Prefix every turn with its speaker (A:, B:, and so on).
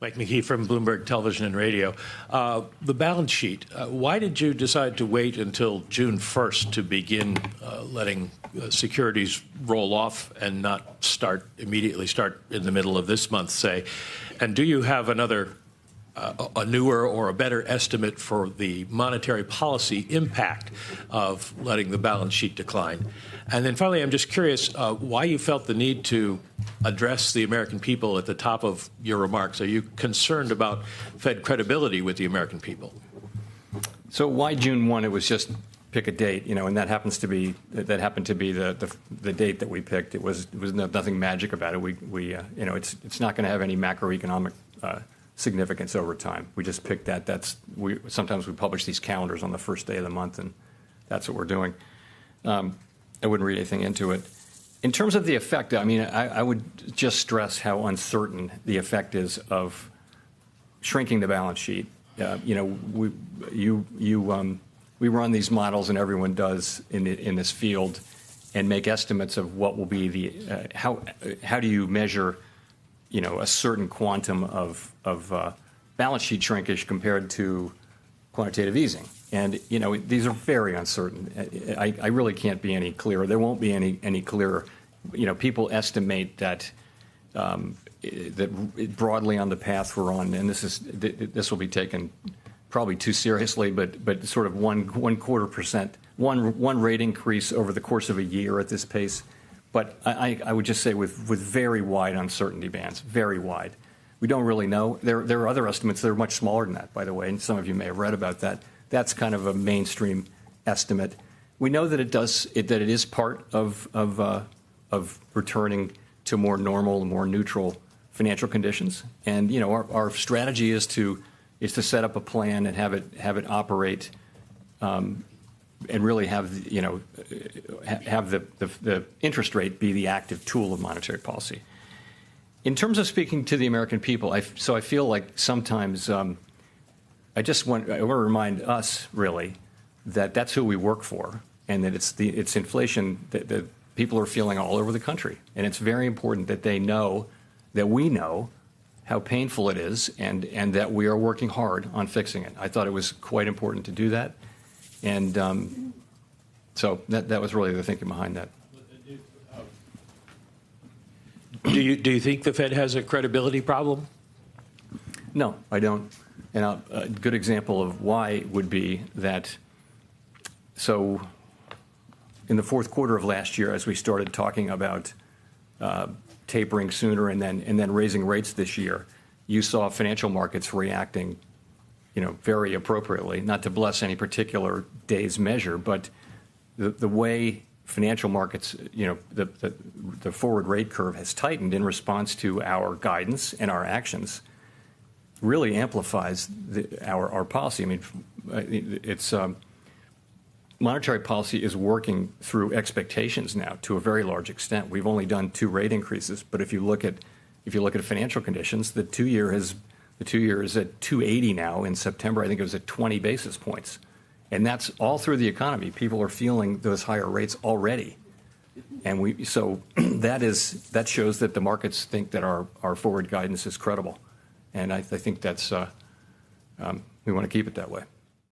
A: Mike McKee from Bloomberg Television and Radio. The balance sheet, why did you decide to wait until June 1st to begin letting securities roll off and not immediately start in the middle of this month, say? And do you have a newer or a better estimate for the monetary policy impact of letting the balance sheet decline? And then finally, I'm just curious why you felt the need to address the American people at the top of your remarks. Are you concerned about Fed credibility with the American people?
B: So why June 1? It was just pick a date, and that happened to be the date that we picked. It was nothing magic about it. It's not going to have any macroeconomic significance over time. We just picked that. Sometimes we publish these calendars on the first day of the month, and that's what we're doing. I wouldn't read anything into it. In terms of the effect, I would just stress how uncertain the effect is of shrinking the balance sheet. We run these models, and everyone does in this field, and make estimates of what will be the how do you measure, a certain quantum of balance sheet shrinkage compared to quantitative easing. And, these are very uncertain. I really can't be any clearer. There won't be any clearer. People estimate that that broadly on the path we're on, and this will be taken probably too seriously, but sort of 1/4%, one rate increase over the course of a year at this pace. But I would just say with very wide uncertainty bands, very wide. We don't really know. There are other estimates that are much smaller than that, by the way, and some of you may have read about that. That's kind of a mainstream estimate. We know that it is part of returning to more normal, more neutral financial conditions. And our strategy is to set up a plan and have it operate, and really have the interest rate be the active tool of monetary policy. In terms of speaking to the American people, I feel like sometimes I want to remind us really that that's who we work for, and that it's inflation that people are feeling all over the country, and it's very important that they know that we know how painful it is, and that we are working hard on fixing it. I thought it was quite important to do that, and so that was really the thinking behind that.
A: Do you think the Fed has a credibility problem?
B: No, I don't. And a good example of why would be that, so in the fourth quarter of last year, as we started talking about tapering sooner and then raising rates this year, you saw financial markets reacting, very appropriately. Not to bless any particular day's measure, but the way financial markets, the forward rate curve has tightened in response to our guidance and our actions, really amplifies our policy. I mean, it's monetary policy is working through expectations now to a very large extent. We've only done 2 rate increases, but if you look at financial conditions, the 2-year is at 280 now. In September, I think it was at 20 basis points, and that's all through the economy. People are feeling those higher rates already, and so that shows that the markets think that our forward guidance is credible. And I think that's we want to keep it that way.